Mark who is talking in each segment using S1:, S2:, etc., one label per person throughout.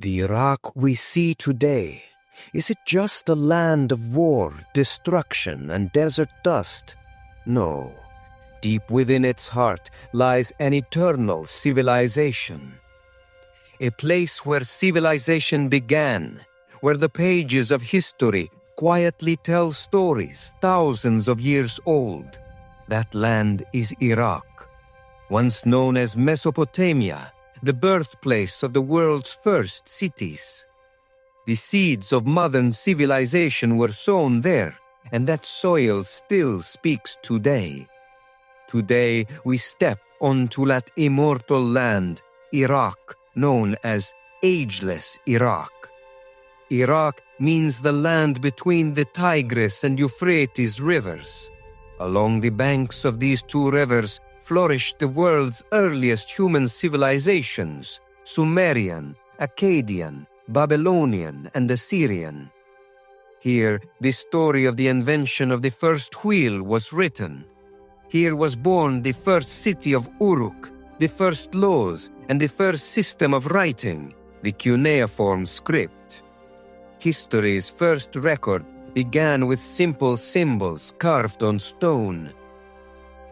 S1: The Iraq we see today, is it just a land of war, destruction, and desert dust? No. Deep within its heart lies an eternal civilization. A place where civilization began, where the pages of history quietly tell stories thousands of years old. That land is Iraq, once known as Mesopotamia, the birthplace of the world's first cities. The seeds of modern civilization were sown there, and that soil still speaks today. Today we step onto that immortal land, Iraq, known as ageless Iraq. Iraq means the land between the Tigris and Euphrates rivers. Along the banks of these two rivers flourished the world's earliest human civilizations, Sumerian, Akkadian, Babylonian, and Assyrian. Here, the story of the invention of the first wheel was written. Here was born the first city of Uruk, the first laws, and the first system of writing, the cuneiform script. History's first record began with simple symbols carved on stone.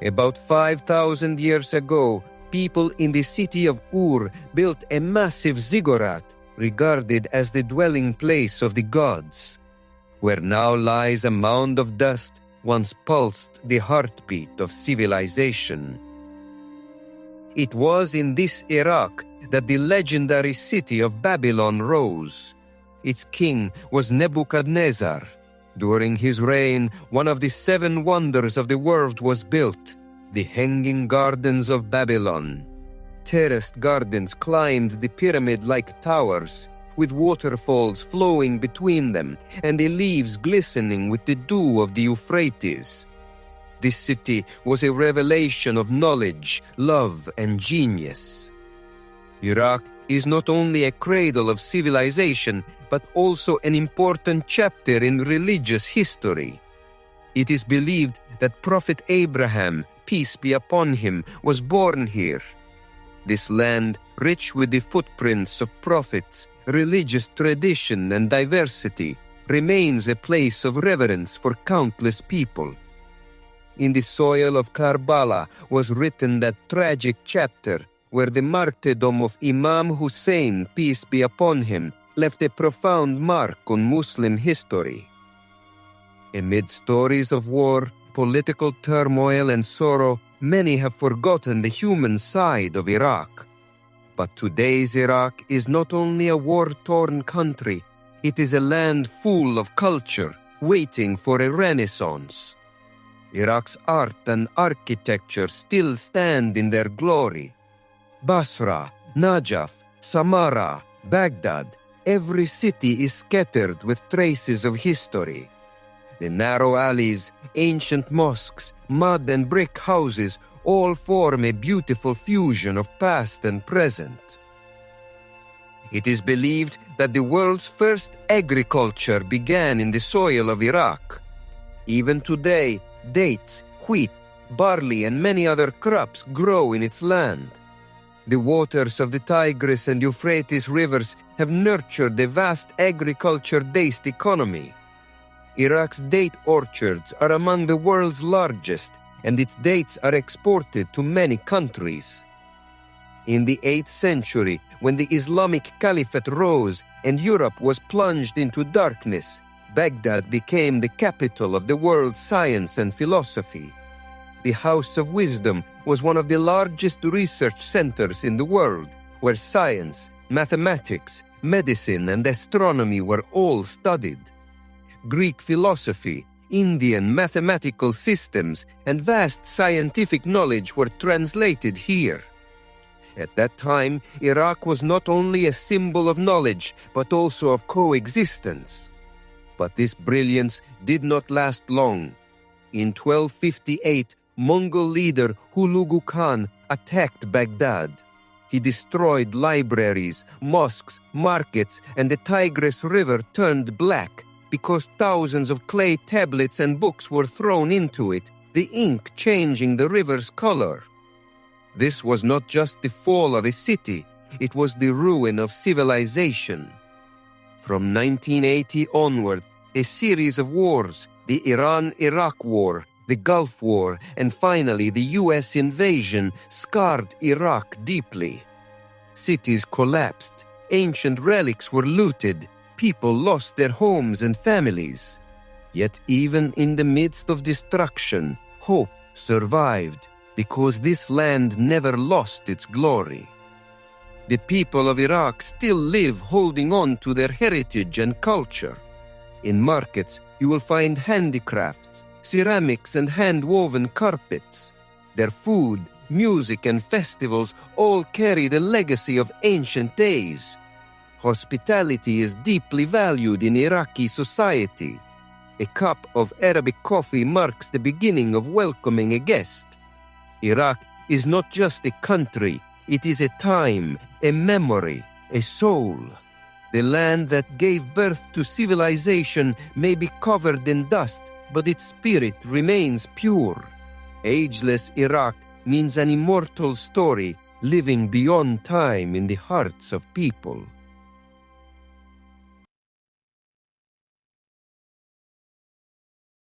S1: About 5,000 years ago, people in the city of Ur built a massive ziggurat, regarded as the dwelling place of the gods. Where now lies a mound of dust, once pulsed the heartbeat of civilization. It was in this Iraq that the legendary city of Babylon rose. Its king was Nebuchadnezzar. During his reign, one of the 7 wonders of the world was built, the Hanging Gardens of Babylon. Terraced gardens climbed the pyramid-like towers, with waterfalls flowing between them and the leaves glistening with the dew of the Euphrates. This city was a revelation of knowledge, love, and genius. Iraq is not only a cradle of civilization, but also an important chapter in religious history. It is believed that Prophet Abraham, peace be upon him, was born here. This land, rich with the footprints of prophets, religious tradition, and diversity, remains a place of reverence for countless people. In the soil of Karbala was written that tragic chapter where the martyrdom of Imam Hussein, peace be upon him, left a profound mark on Muslim history. Amid stories of war, political turmoil, and sorrow, many have forgotten the human side of Iraq. But today's Iraq is not only a war-torn country, it is a land full of culture, waiting for a renaissance. Iraq's art and architecture still stand in their glory. Basra, Najaf, Samarra, Baghdad, every city is scattered with traces of history. The narrow alleys, ancient mosques, mud and brick houses all form a beautiful fusion of past and present. It is believed that the world's first agriculture began in the soil of Iraq. Even today, dates, wheat, barley, and many other crops grow in its land. The waters of the Tigris and Euphrates rivers have nurtured a vast agriculture-based economy. Iraq's date orchards are among the world's largest, and its dates are exported to many countries. In the 8th century, when the Islamic Caliphate rose and Europe was plunged into darkness, Baghdad became the capital of the world's science and philosophy. The House of Wisdom was one of the largest research centers in the world, where science, mathematics, medicine, and astronomy were all studied. Greek philosophy, Indian mathematical systems, and vast scientific knowledge were translated here. At that time, Iraq was not only a symbol of knowledge, but also of coexistence. But this brilliance did not last long. In 1258, Mongol leader Hulagu Khan attacked Baghdad. He destroyed libraries, mosques, markets, and the Tigris River turned black because thousands of clay tablets and books were thrown into it, the ink changing the river's color. This was not just the fall of a city, it was the ruin of civilization. From 1980 onward, a series of wars, the Iran-Iraq War, the Gulf War, and finally the US invasion, scarred Iraq deeply. Cities collapsed, ancient relics were looted, people lost their homes and families. Yet even in the midst of destruction, hope survived, because this land never lost its glory. The people of Iraq still live holding on to their heritage and culture. In markets, you will find handicrafts, ceramics and hand-woven carpets. Their food, music and festivals all carry the legacy of ancient days. Hospitality is deeply valued in Iraqi society. A cup of Arabic coffee marks the beginning of welcoming a guest. Iraq is not just a country, it is a time, a memory, a soul. The land that gave birth to civilization may be covered in dust, but its spirit remains pure. Ageless Iraq means an immortal story living beyond time in the hearts of people.